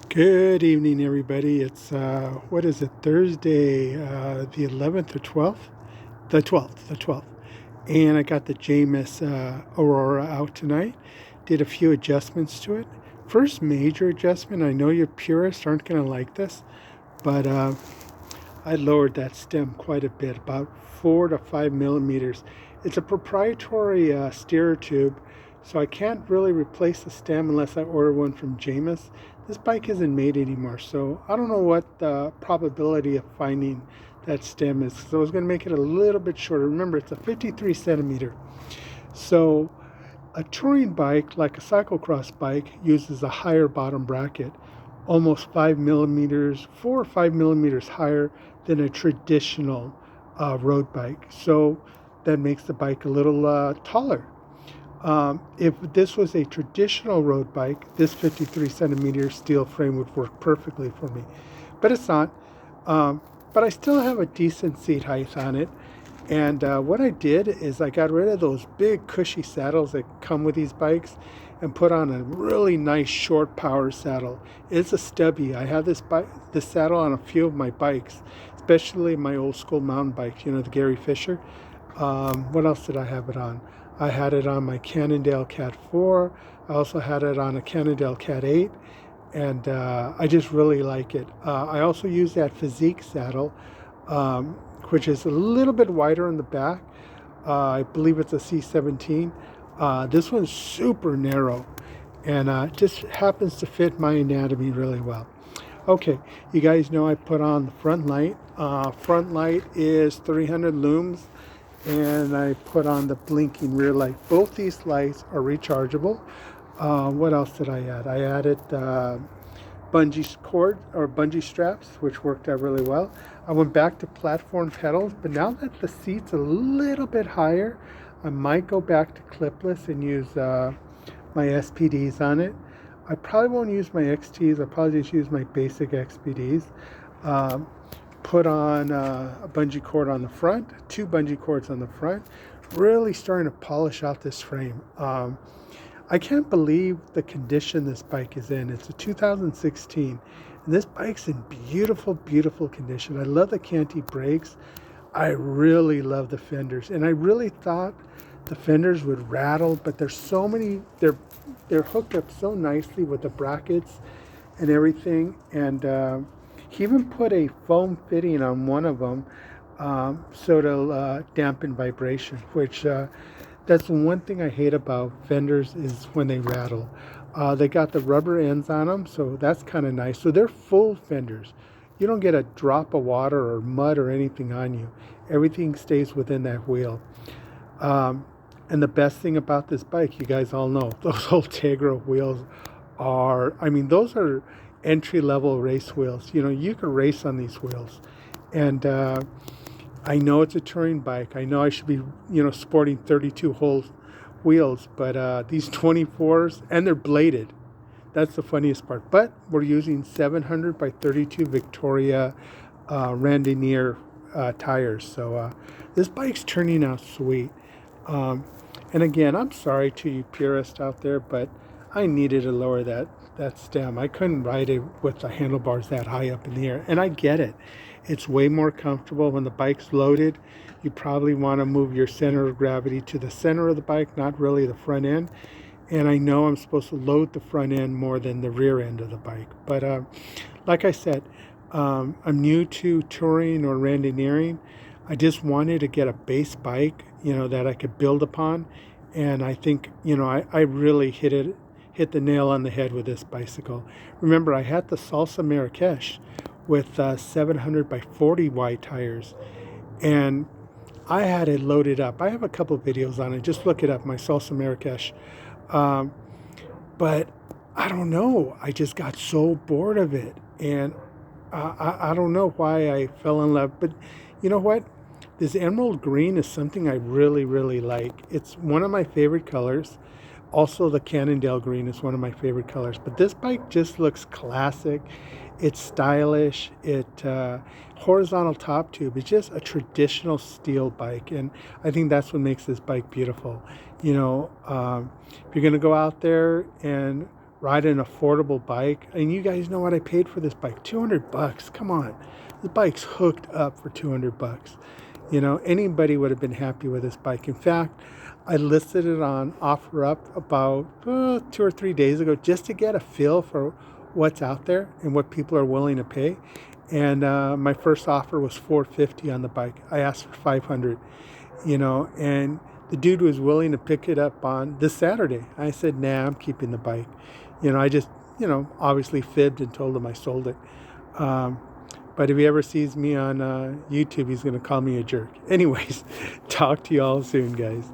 Good evening, everybody. It's what is it? Thursday, the 11th or 12th? The 12th. And I got the Jameis Aurora out tonight. Did a few adjustments to it. First major adjustment. I know your purists aren't going to like this, but I lowered that stem quite a bit, about 4 to 5 millimeters. It's a proprietary steerer tube, so I can't really replace the stem unless I order one from Jameis. This bike isn't made anymore, so I don't know what the probability of finding that stem is. So I was going to make it a little bit shorter. Remember, it's a 53 centimeter. So a touring bike, like a cyclocross bike, uses a higher bottom bracket, almost 5 millimeters, 4 or 5 millimeters higher than a traditional road bike. So that makes the bike a little taller. If this was a traditional road bike, this 53 centimeter steel frame would work perfectly for me. But it's not. But I still have a decent seat height on it. And what I did is I got rid of those big cushy saddles that come with these bikes and put on a really nice short power saddle. It's a stubby. I have this saddle on a few of my bikes, especially my old school mountain bikes, the Gary Fisher. What else did I have it on? I had it on my Cannondale Cat 4. I also had it on a Cannondale Cat 8. And I just really like it. I also use that Physique saddle, which is a little bit wider in the back. I believe it's a C17. This one's super narrow and just happens to fit my anatomy really well. Okay, you guys know I put on the front light. Front light is 300 looms, and I put on the blinking rear light. Both these lights are rechargeable. What else did I add? I added bungee cord or bungee straps, which worked out really well. I went back to platform pedals, but now that the seat's a little bit higher, I might go back to clipless and use my SPDs on it. I probably won't use my XTs. I'll probably just use my basic XPDs. Put on a bungee cord on the front, 2 bungee cords on the front. Really starting to polish out this frame. I can't believe the condition this bike is in. It's a 2016, and this bike's in beautiful, beautiful condition. I love the Canty brakes. I really love the fenders, and I really thought the fenders would rattle, but there's so many. They're hooked up so nicely with the brackets and everything, and he even put a foam fitting on one of them so it'll dampen vibration, which that's the one thing I hate about fenders is when they rattle. They got the rubber ends on them, so that's kind of nice. So they're full fenders. You don't get a drop of water or mud or anything on you. Everything stays within that wheel. And the best thing about this bike, you guys all know, those Ultegra wheels those are entry-level race wheels. You can race on these wheels. And I know it's a touring bike. I know I should be, sporting 32-hole wheels, but these 24s, and they're bladed. That's the funniest part. But we're using 700 by 32 Victoria Randonneur tires. So this bike's turning out sweet. And again, I'm sorry to you purists out there, but I needed to lower that stem. I couldn't ride it with the handlebars that high up in the air. And I get it. It's way more comfortable when the bike's loaded. You probably want to move your center of gravity to the center of the bike, not really the front end. And I know I'm supposed to load the front end more than the rear end of the bike. But like I said, I'm new to touring or randonneuring. I just wanted to get a base bike, that I could build upon. And I think, I really hit the nail on the head with this bicycle. Remember, I had the Salsa Marrakesh with 700 by 40 wide tires, and I had it loaded up. I have a couple of videos on it. Just look it up, my Salsa Marrakesh. But I don't know. I just got so bored of it, and I don't know why I fell in love. But you know what? This emerald green is something I really, really like. It's one of my favorite colors. Also, the Cannondale green is one of my favorite colors. But this bike just looks classic. It's stylish. Horizontal top tube. It's just a traditional steel bike, and I think that's what makes this bike beautiful. If you're going to go out there and ride an affordable bike. And you guys know what I paid for this bike? $200. Come on. The bike's hooked up for $200. You know, anybody would have been happy with this bike. In fact, I listed it on OfferUp about 2 or 3 days ago just to get a feel for what's out there and what people are willing to pay. And my first offer was $450 on the bike. I asked for $500, you know, and the dude was willing to pick it up on this Saturday. I said, nah, I'm keeping the bike. You know, I just, you know, obviously fibbed and told him I sold it. But if he ever sees me on YouTube, he's going to call me a jerk. Anyways, talk to you all soon, guys.